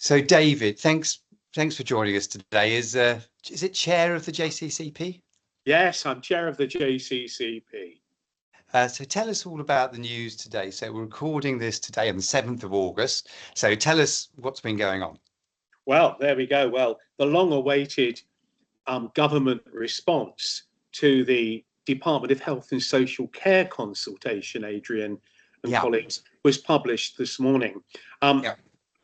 So, David, thanks for joining us today. Is it chair of the JCCP? Yes, I'm chair of the JCCP. So tell us all about the news today. So we're recording this today on the 7th of August. So tell us what's been going on. Well, there we go. Well, the long-awaited government response to the Department of Health and Social Care consultation, Adrian and colleagues, was published this morning.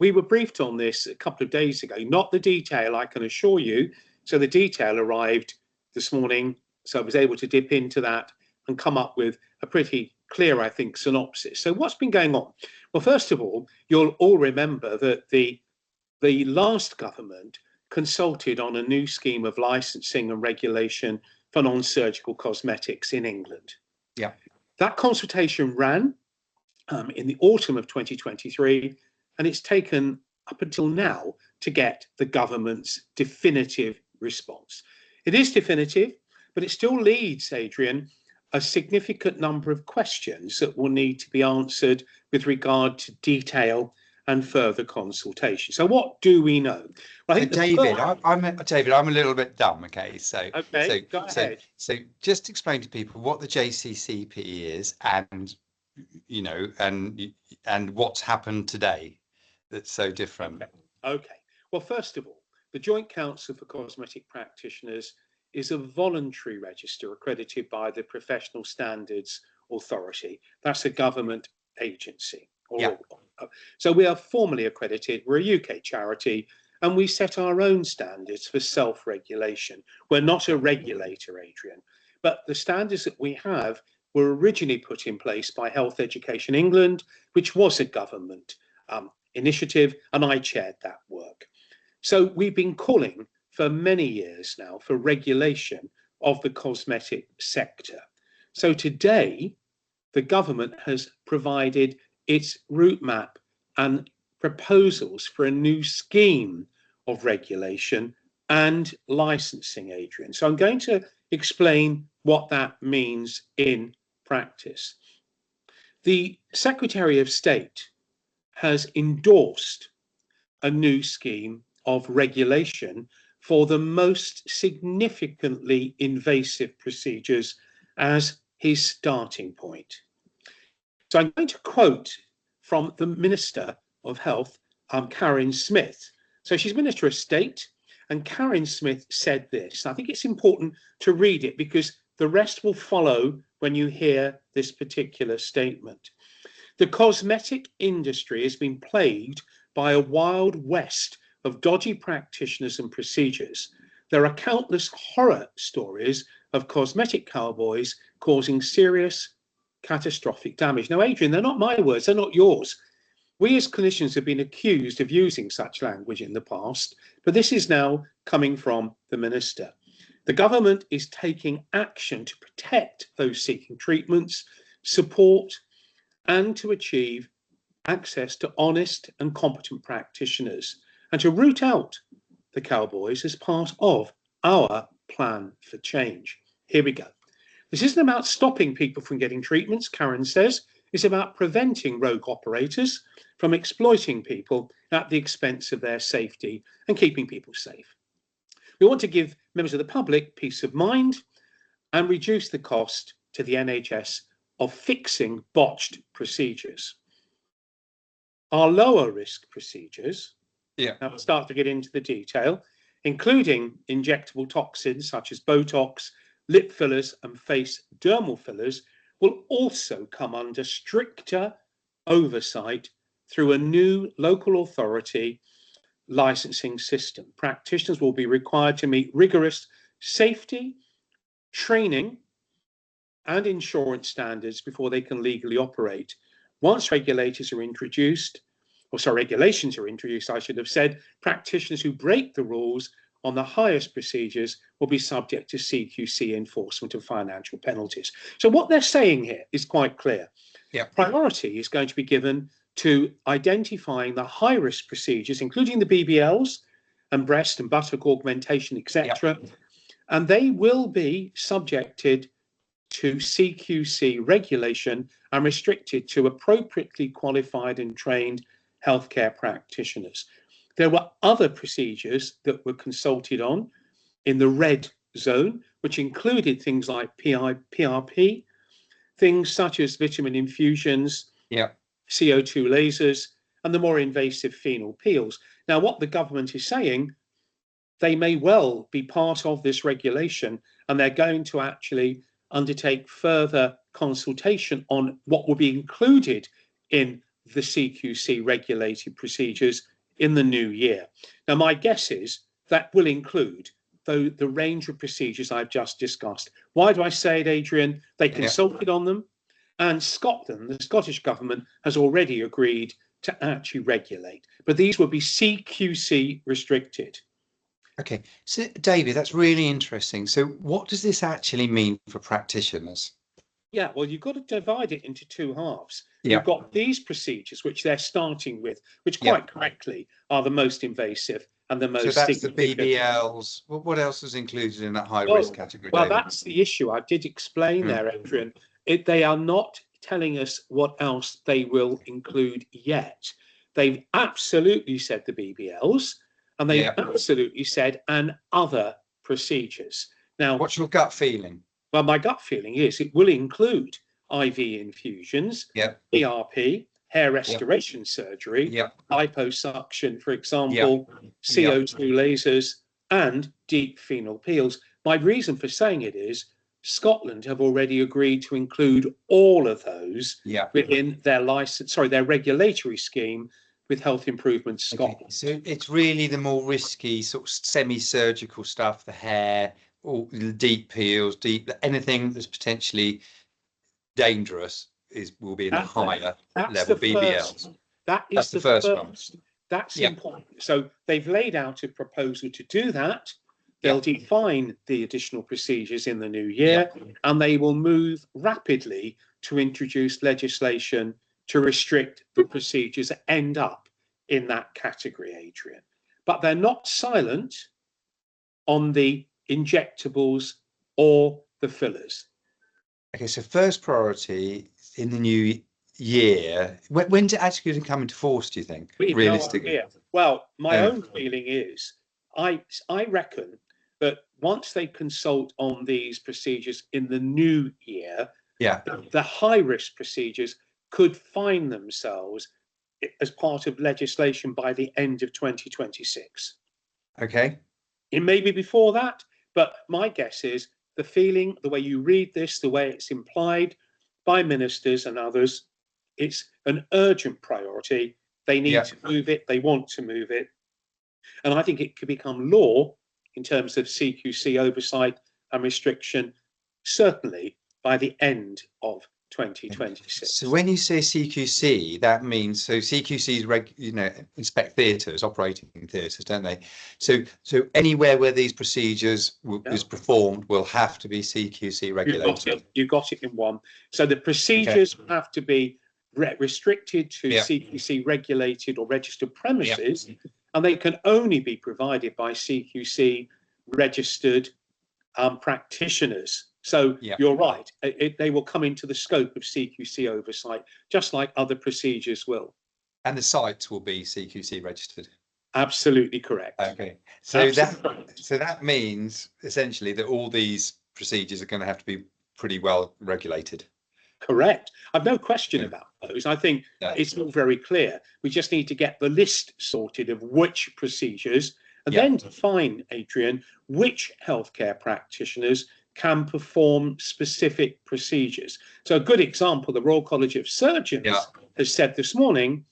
We were briefed on this a couple of days ago, not the detail, I can assure you. So the detail arrived this morning, so I was able to dip into that and come up with a pretty clear, I think, synopsis. So what's been going on? Well, first of all, you'll all remember that the last government consulted on a new scheme of licensing and regulation for non-surgical cosmetics in England. Yeah. That consultation ran in the autumn of 2023, and it's taken up until now to get the government's definitive response. It is definitive, but it still leads, Adrian, a significant number of questions that will need to be answered with regard to detail and further consultation. So what do we know? Well, I think David, I'm a little bit dumb. Okay, so go ahead. So just explain to people what the JCCP is, and and what's happened today that's so different. Okay. Well, first of all, the Joint Council for Cosmetic Practitioners is a voluntary register accredited by the Professional Standards Authority. That's a government agency. So we are formally accredited. We're a UK charity, and we set our own standards for self-regulation. We're not a regulator, Adrian, but the standards that we have were originally put in place by Health Education England, which was a government initiative, and I chaired that work. So we've been calling for many years now for regulation of the cosmetic sector. So today, the government has provided its route map and proposals for a new scheme of regulation and licensing, Adrian. So I'm going to explain what that means in practice. The Secretary of State has endorsed a new scheme of regulation for the most significantly invasive procedures as his starting point. So I'm going to quote from the Minister of Health, Karen Smith. So she's Minister of State, and Karen Smith said this. I think it's important to read it because the rest will follow when you hear this particular statement. The cosmetic industry has been plagued by a wild west of dodgy practitioners and procedures. There are countless horror stories of cosmetic cowboys causing serious catastrophic damage. Now, Adrian, they're not my words, they're not yours. We as clinicians have been accused of using such language in the past, but this is now coming from the minister. The government is taking action to protect those seeking treatments, support, and to achieve access to honest and competent practitioners, and to root out the cowboys as part of our plan for change. Here we go. This isn't about stopping people from getting treatments, Karen says. It's about preventing rogue operators from exploiting people at the expense of their safety and keeping people safe. We want to give members of the public peace of mind and reduce the cost to the NHS of fixing botched procedures. Our lower risk procedures, now we'll start to get into the detail, including injectable toxins such as Botox, lip fillers and face dermal fillers, will also come under stricter oversight through a new local authority licensing system. Practitioners will be required to meet rigorous safety, training, and insurance standards before they can legally operate. Once regulations are introduced, I should have said, practitioners who break the rules on the highest procedures will be subject to CQC enforcement and financial penalties. So what they're saying here is quite clear. Priority is going to be given to identifying the high-risk procedures, including the BBLs and breast and buttock augmentation, etc. And they will be subjected to CQC regulation and restricted to appropriately qualified and trained healthcare practitioners. There were other procedures that were consulted on in the red zone, which included things like PRP, things such as vitamin infusions, Yeah. CO2 lasers, and the more invasive phenol peels. Now, what the government is saying, they may well be part of this regulation, and they're going to actually undertake further consultation on what will be included in the CQC regulated procedures in the new year. Now, my guess is that will include the range of procedures I've just discussed. Why do I say it, Adrian? They consulted on them, and Scotland, the Scottish government, has already agreed to actually regulate, but these will be CQC restricted. Okay, so David, that's really interesting. So what does this actually mean for practitioners? Yeah, well, you've got to divide it into two halves. Yeah. You've got these procedures, which they're starting with, which quite correctly are the most invasive and the most So that's the significant. BBLs. What else is included in that high risk category? Well, David? that's the issue. I did explain there, Adrian. They are not telling us what else they will include yet. They've absolutely said the BBLs, and they've absolutely said and other procedures. Now, what's your gut feeling? Well, my gut feeling is it will include IV infusions, PRP, hair restoration surgery, liposuction, for example, CO2 lasers, and deep phenol peels. My reason for saying it is Scotland have already agreed to include all of those within their their regulatory scheme with Health Improvement Scotland. So it's really the more risky sort of semi-surgical stuff, the hair, all the deep peels, anything that's potentially dangerous will be in the higher level BBLs. That's the first one. That's important. So they've laid out a proposal to do that. They'll define the additional procedures in the new year, and they will move rapidly to introduce legislation to restrict the procedures that end up in that category, Adrian. But they're not silent on the injectables or the fillers. Okay, so first priority in the new year. When's it actually going to come into force, do you think, realistically? Well, my own feeling is I reckon that once they consult on these procedures in the new year, the high-risk procedures could find themselves as part of legislation by the end of 2026. Okay. It may be before that, but my guess is the feeling, the way you read this, the way it's implied by ministers and others, it's an urgent priority. They need to move it. They want to move it. And I think it could become law in terms of CQC oversight and restriction, certainly by the end of 2026. So when you say CQC, that means CQCs inspect theatres, operating theatres, don't they? So anywhere where these procedures is performed will have to be CQC regulated. You got it in one. So the procedures have to be restricted to CQC regulated or registered premises, and they can only be provided by CQC registered practitioners. So you're right, they will come into the scope of CQC oversight, just like other procedures will. And the sites will be CQC registered. Absolutely correct. Okay, so that means essentially that all these procedures are going to have to be pretty well regulated. Correct. I've no question about those. I think it's all very clear. We just need to get the list sorted of which procedures, and then define, Adrian, which healthcare practitioners can perform specific procedures. So a good example, the Royal College of Surgeons has said this morning,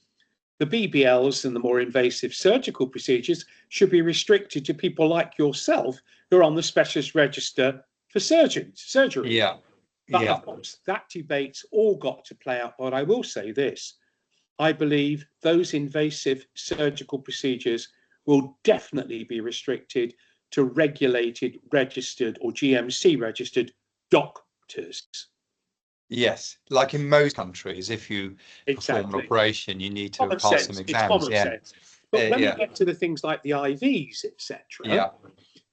the BBLs and the more invasive surgical procedures should be restricted to people like yourself who are on the specialist register for surgery. But of course, that debate's all got to play out. But I will say this, I believe those invasive surgical procedures will definitely be restricted to regulated, registered or GMC registered doctors. Yes, like in most countries, if you perform an operation, you need to pass some exams. It's common sense. But when we get to the things like the IVs, etc.,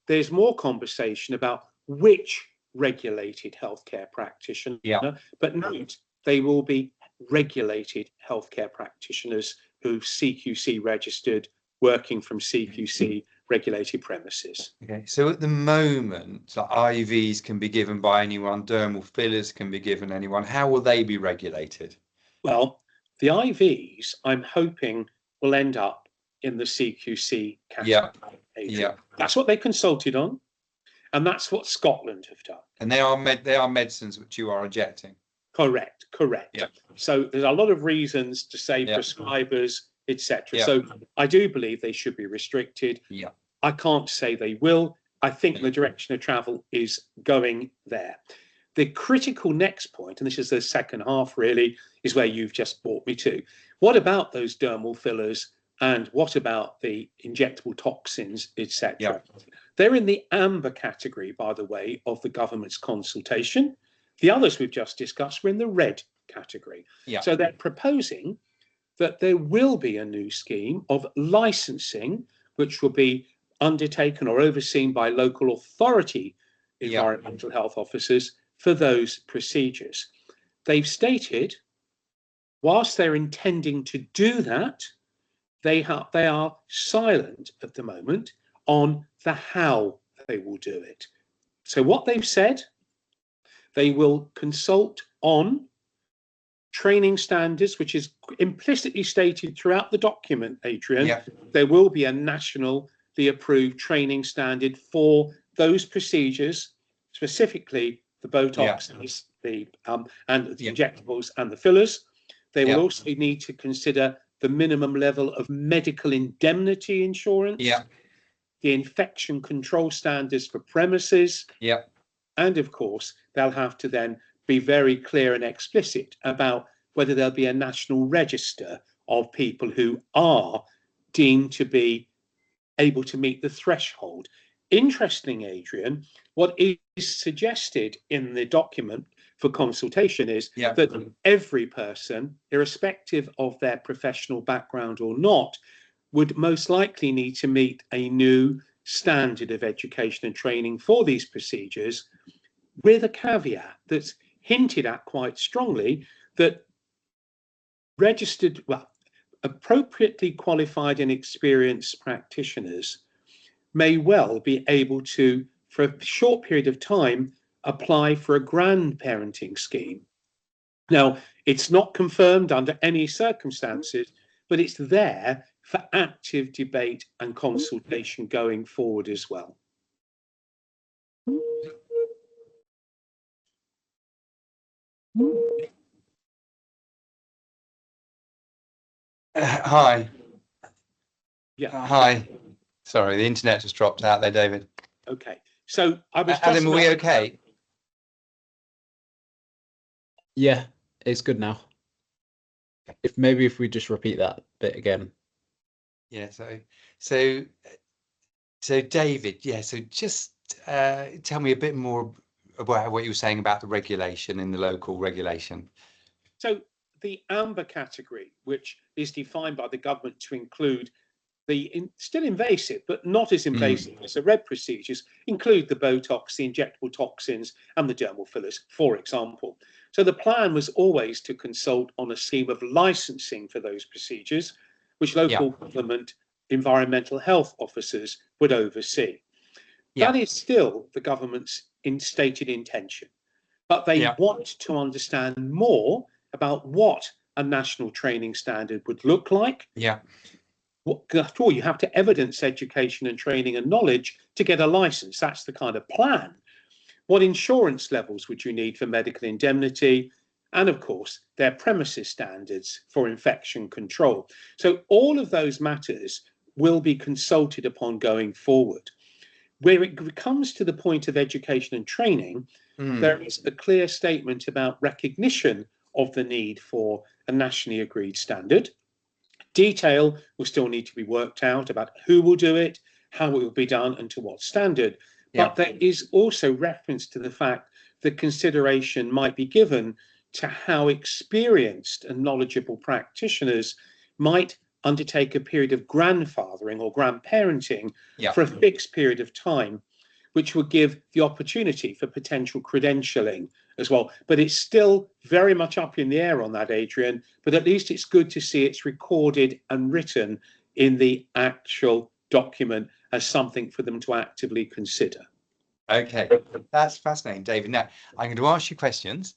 there's more conversation about which regulated healthcare practitioner. But note, they will be regulated healthcare practitioners who CQC registered working from CQC regulated premises. Okay, so at the moment, like IVs can be given by anyone, dermal fillers can be given anyone. How will they be regulated? Well, the IVs, I'm hoping, will end up in the CQC category. Yeah. That's what they consulted on, and that's what Scotland have done. And they are medicines which you are injecting. Correct. Yeah. So there's a lot of reasons to say Yeah. prescribers, etc. Yeah. So I do believe they should be restricted. Yeah. I can't say they will. I think the direction of travel is going there. The critical next point, and this is the second half really, is where you've just brought me to. What about those dermal fillers, and what about the injectable toxins, etc.? Yeah. They're in the amber category, by the way, of the government's consultation. The others we've just discussed were in the red category. Yeah. So they're proposing that there will be a new scheme of licensing, which will be undertaken or overseen by local authority environmental health officers for those procedures. They've stated, whilst they're intending to do that, they are silent at the moment on the how they will do it. So what they've said, they will consult on training standards, which is implicitly stated throughout the document, Adrian. Yeah. There will be a nationally approved training standard for those procedures, specifically the Botox, and the injectables and the fillers. They will also need to consider the minimum level of medical indemnity insurance, the infection control standards for premises, and of course, they'll have to then be very clear and explicit about whether there'll be a national register of people who are deemed to be able to meet the threshold. Interesting, Adrian, what is suggested in the document for consultation is that every person, irrespective of their professional background or not, would most likely need to meet a new standard of education and training for these procedures, with a caveat that's hinted at quite strongly, that appropriately qualified and experienced practitioners may well be able to, for a short period of time, apply for a grandparenting scheme. Now, it's not confirmed under any circumstances, but it's there for active debate and consultation going forward as well. Hi. Yeah. Hi. Sorry, the internet just dropped out there, David. Okay. So I was Adam, are we okay? Yeah, it's good now. If we just repeat that bit again. Yeah, so David, so just tell me a bit more about what you were saying about the regulation in the local regulation. So the amber category, which is defined by the government to include the still invasive, but not as invasive as the red procedures, include the Botox, the injectable toxins, and the dermal fillers, for example. So the plan was always to consult on a scheme of licensing for those procedures, which local government environmental health officers would oversee. That is still the government's stated intention, but they want to understand more about what a national training standard would look like. After all, you have to evidence education and training and knowledge to get a license. That's the kind of plan. What insurance levels would you need for medical indemnity? And of course, their premises standards for infection control. So all of those matters will be consulted upon going forward. Where it comes to the point of education and training, there is a clear statement about recognition of the need for a nationally agreed standard. Detail will still need to be worked out about who will do it, how it will be done, and to what standard. But there is also reference to the fact that consideration might be given to how experienced and knowledgeable practitioners might undertake a period of grandfathering or grandparenting for a fixed period of time, which would give the opportunity for potential credentialing as well. But it's still very much up in the air on that, Adrian, but at least it's good to see it's recorded and written in the actual document as something for them to actively consider. Okay, that's fascinating, David. Now, I'm going to ask you questions,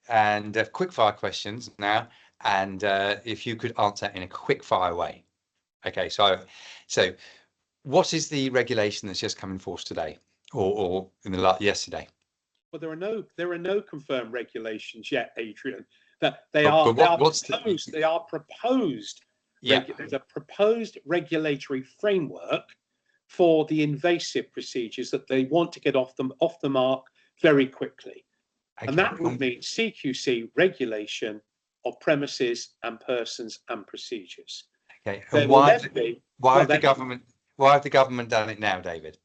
and quick fire questions now, and if you could answer in a quick fire way. Okay, so what is the regulation that's just come in force today, or in the yesterday? Well, there are no confirmed regulations yet, Adrian. That they But are what's proposed. They are proposed. Yeah. There's a proposed regulatory framework for the invasive procedures that they want to get off the mark very quickly, and that would mean CQC regulation of premises and persons and procedures. Okay, and why have the government done it now, David?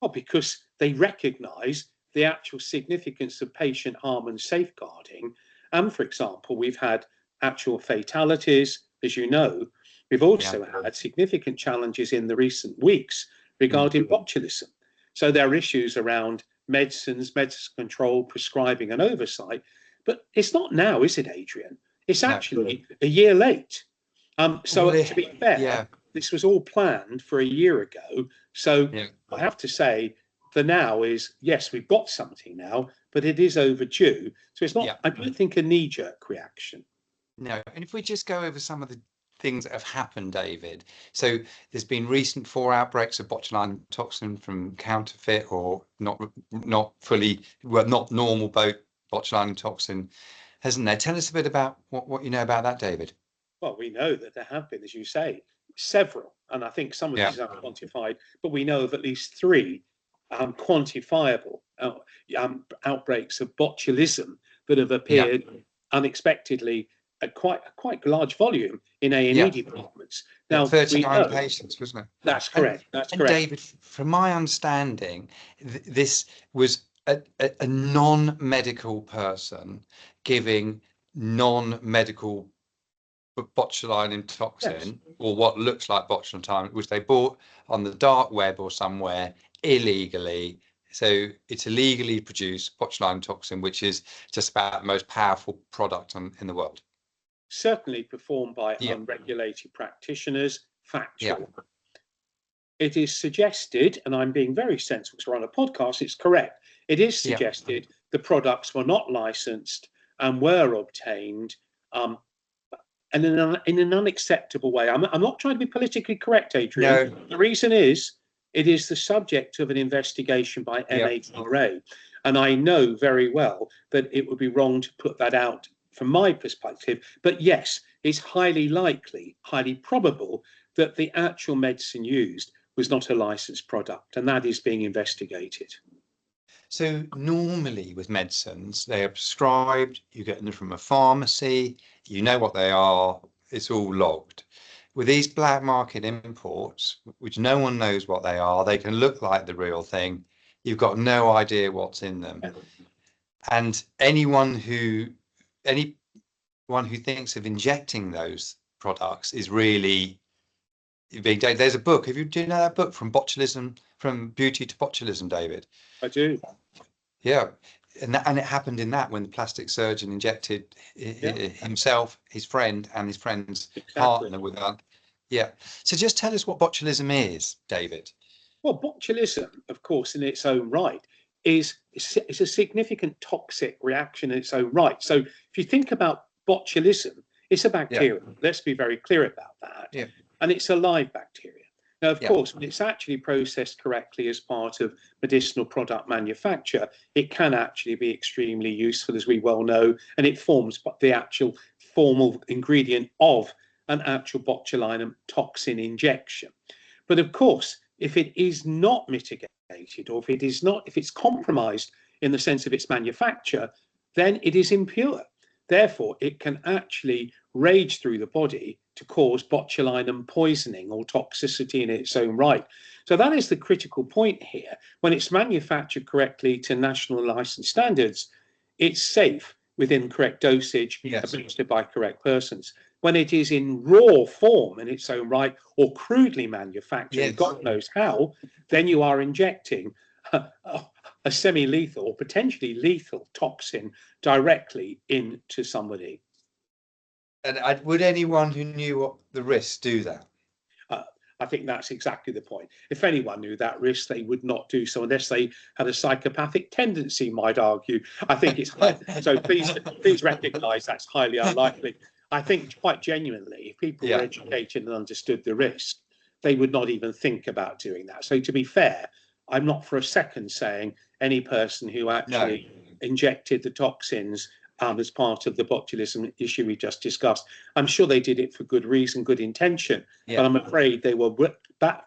Well, because they recognise the actual significance of patient harm and safeguarding. And for example, we've had actual fatalities, as you know. We've also had significant challenges in the recent weeks regarding botulism. So there are issues around medicines, medicine control, prescribing and oversight. But it's not now, is it, Adrian? It's actually a year late. To be fair, this was all planned for a year ago. So I have to say, the now is, yes, we've got something now, but it is overdue. So it's not, I don't think, a knee-jerk reaction. No, and if we just go over some of the things that have happened, David. So there's been recent 4 outbreaks of botulinum toxin from counterfeit or not fully, well, not normal botulinum toxin, hasn't there? Tell us a bit about what you know about that, David. Well, we know that there have been, as you say, several, and I think some of these are quantified, but we know of at least 3 quantifiable outbreaks of botulism that have appeared unexpectedly at quite large volume in A&E departments. Now, 39 patients, wasn't it? That's correct. That's correct. David, from my understanding, this was a non-medical person giving non-medical botulinum toxin, or what looks like botulinum toxin, which they bought on the dark web or somewhere illegally. So it's illegally produced botulinum toxin, which is just about the most powerful product in the world. Certainly performed by unregulated practitioners, factual. It is suggested, and I'm being very sensible because we're on a podcast, it's correct. It is suggested the products were not licensed and were obtained and in an unacceptable way. I'm not trying to be politically correct, Adrian. No. The reason is, it is the subject of an investigation by MHRA. And I know very well that it would be wrong to put that out from my perspective. But yes, it's highly likely, highly probable that the actual medicine used was not a licensed product, and that is being investigated. So normally with medicines, they are prescribed, you get them from a pharmacy, you know what they are, it's all logged. With these black market imports, which no one knows what they are, they can look like the real thing, you've got no idea what's in them. And anyone who thinks of injecting those products is really being. There's a book. Do you know that book, From Beauty to Botulism, David? I do. Yeah, and it happened in that when the plastic surgeon injected himself, his friend, and his friend's partner with that. Yeah. So just tell us what botulism is, David. Well, botulism, of course, in its own right, is a significant toxic reaction in its own right. So if you think about botulism, it's a bacteria. Let's be very clear about that. Yeah. And it's a live bacteria. Now, of course, when it's actually processed correctly as part of medicinal product manufacture, it can actually be extremely useful, as we well know, and it forms the actual formal ingredient of an actual botulinum toxin injection. But of course, if it is not mitigated, or if it's compromised in the sense of its manufacture, then it is impure. Therefore, it can actually rage through the body to cause botulinum poisoning or toxicity in its own right. So that is the critical point here. When it's manufactured correctly to national license standards, it's safe within correct dosage, administered by correct persons. When it is in raw form in its own right, or crudely manufactured, God knows how, then you are injecting a semi-lethal or potentially lethal toxin directly into somebody. And would anyone who knew what the risks do that? I think that's exactly the point. If anyone knew that risk, they would not do so unless they had a psychopathic tendency, might argue. I think it's so. Please recognise that's highly unlikely. I think quite genuinely, if people were educated and understood the risk, they would not even think about doing that. So to be fair, I'm not for a second saying any person who actually injected the toxins as part of the botulism issue we just discussed, I'm sure they did it for good reason, good intention, but I'm afraid they were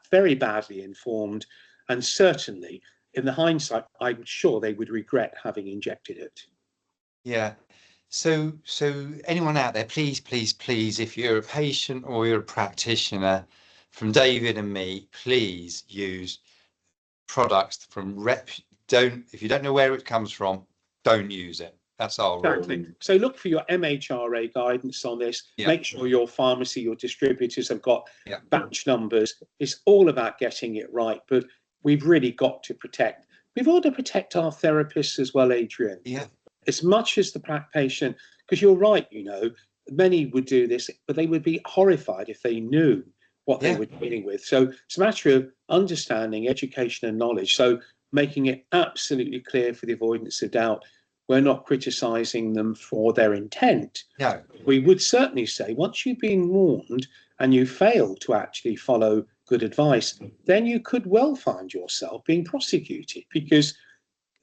very badly informed, and certainly in the hindsight, I'm sure they would regret having injected it. Yeah. So anyone out there, please, if you're a patient or you're a practitioner, from David and me, please use products from if you don't know where it comes from, don't use it. That's our rule. So look for your MHRA guidance on this. Make sure your pharmacy, your distributors have got batch numbers. It's all about getting it right, but we've really got to protect. We've got to protect our therapists as well, Adrian. Yeah. As much as the patient, because you're right, you know, many would do this, but they would be horrified if they knew what they were dealing with. So it's a matter of understanding, education and knowledge. So making it absolutely clear for the avoidance of doubt, we're not criticising them for their intent. No. We would certainly say once you've been warned and you fail to actually follow good advice, then you could well find yourself being prosecuted, because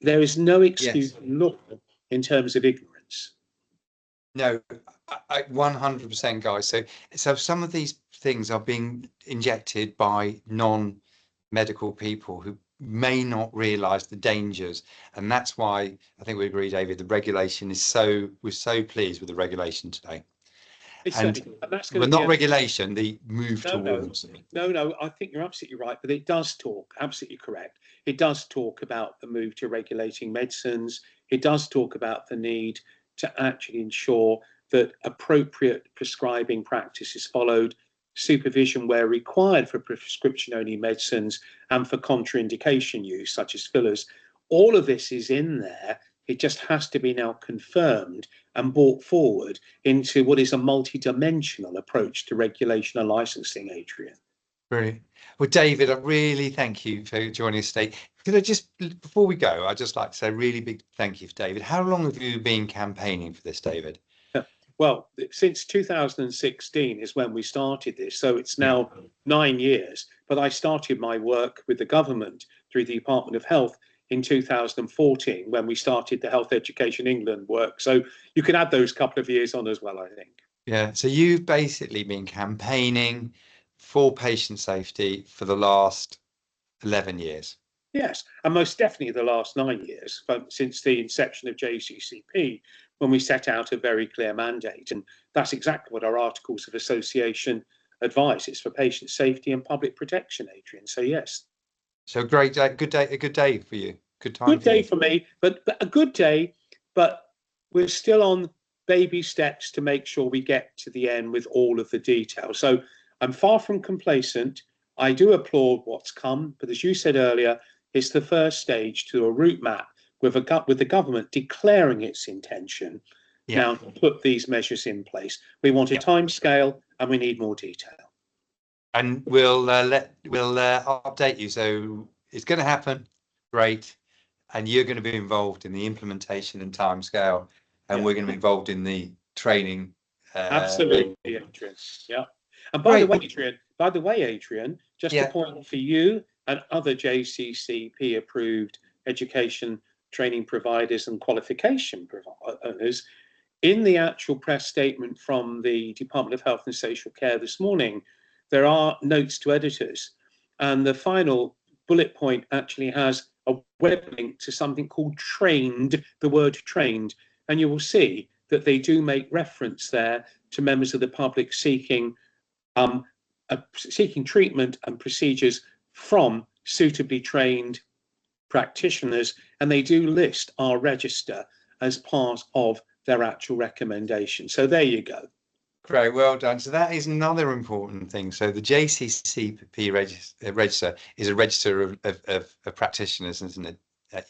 there is no excuse in law in terms of ignorance. No, 100%, guys. So some of these things are being injected by non-medical people who may not realise the dangers, and that's why I think we agree, David. The regulation is we're so pleased with the regulation today. And that's well, not regulation, the move towards it. No, I think you're absolutely right, but it does talk, absolutely correct. It does talk about the move to regulating medicines. It does talk about the need to actually ensure that appropriate prescribing practice is followed, supervision where required for prescription-only medicines and for contraindication use, such as fillers. All of this is in there. It just has to be now confirmed and brought forward into what is a multi-dimensional approach to regulation and licensing, Adrian. Brilliant. Well, David, I really thank you for joining us today. Could I just, before we go, I'd just like to say a really big thank you for David. How long have you been campaigning for this, David? Well, since 2016 is when we started this, so it's now 9 years. But I started my work with the government through the Department of Health in 2014, when we started the Health Education England work. So you can add those couple of years on as well, I think. Yeah, so you've basically been campaigning for patient safety for the last 11 years. Yes, and most definitely the last 9 years, since the inception of JCCP, when we set out a very clear mandate. And that's exactly what our Articles of Association advise. It's for patient safety and public protection, Adrian. So yes. So great day, a good day for you. Good time. Good day for me, but a good day, but we're still on baby steps to make sure we get to the end with all of the details. So I'm far from complacent. I do applaud what's come, but as you said earlier, it's the first stage to a route map with the government declaring its intention now to put these measures in place. We want a time scale and we need more detail. And we'll update you. So it's going to happen. Great. And you're going to be involved in the implementation and time scale, and we're going to be involved in the training. Absolutely, Adrian. Yeah. And by the way, Adrian, just a point for you and other JCCP approved education training providers and qualification owners, in the actual press statement from the Department of Health and Social Care this morning, there are notes to editors, and the final bullet point actually has a web link to something called Trained, the word trained, and you will see that they do make reference there to members of the public seeking treatment and procedures from suitably trained practitioners, and they do list our register as part of their actual recommendation. So there you go. Great, well done. So that is another important thing. So the JCCP register is a register of practitioners, isn't it?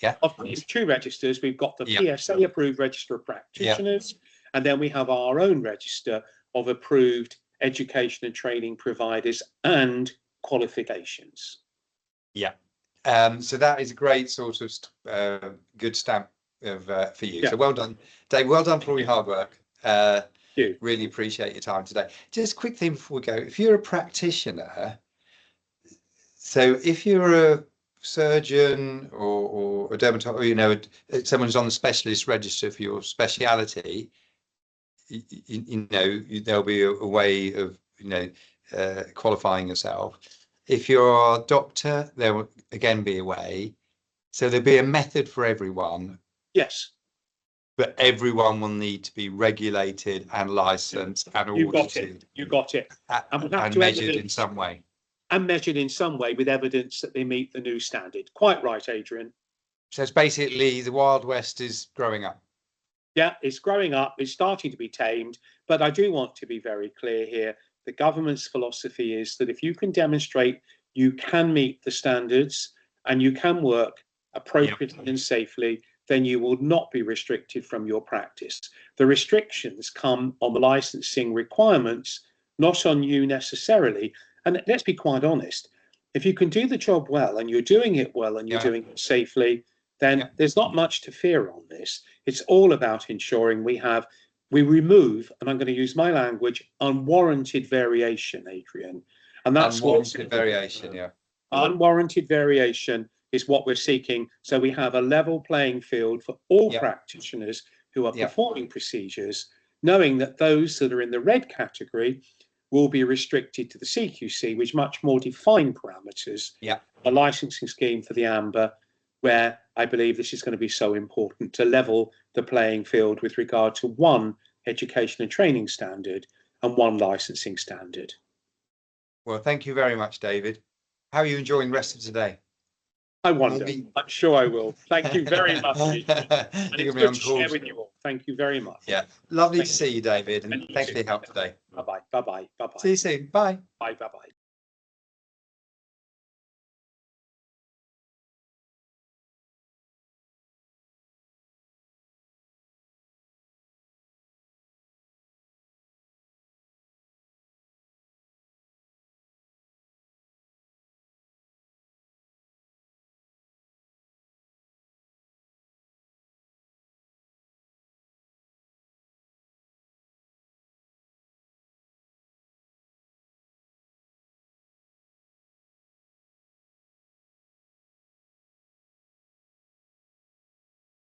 It's two registers. We've got the PSA approved register of practitioners, and then we have our own register of approved education and training providers and qualifications. Yeah. So that is a great sort of good stamp of for you. Yeah. So well done, Dave. Well done for all your hard work. You. Really appreciate your time today. Just a quick thing before we go. If you're a practitioner, so if you're a surgeon or a dermatologist, you know, someone's on the specialist register for your speciality, you know, there'll be a way of, you know, qualifying yourself. If you're a doctor, there will again be a way. So there'll be a method for everyone. Yes. But everyone will need to be regulated and licensed and You got audited. it. You got it. And measured in some way. And measured in some way with evidence that they meet the new standard. Quite right, Adrian. So it's basically the Wild West is growing up. Yeah, it's growing up. It's starting to be tamed. But I do want to be very clear here. The government's philosophy is that if you can demonstrate you can meet the standards and you can work appropriately and safely, then you will not be restricted from your practice. The restrictions come on the licensing requirements, not on you necessarily. And let's be quite honest, if you can do the job well and you're doing it well and you're doing it safely, then there's not much to fear on this. It's all about ensuring we remove, and I'm going to use my language, unwarranted variation, Adrian. And that's unwarranted variation, yeah. Unwarranted variation is what we're seeking. So we have a level playing field for all practitioners who are performing procedures, knowing that those that are in the red category will be restricted to the CQC, which much more defined parameters, a licensing scheme for the amber, where I believe this is going to be so important to level the playing field with regard to one education and training standard and one licensing standard. Well, thank you very much, David. How are you enjoying the rest of today? I wonder. I'm sure I will. Thank you very much. And it's good to share with you all. Thank you very much. Yeah, lovely to see you, David, and thanks for your help today. Bye-bye. Bye-bye. Bye-bye. See you soon. Bye. Bye. Bye-bye.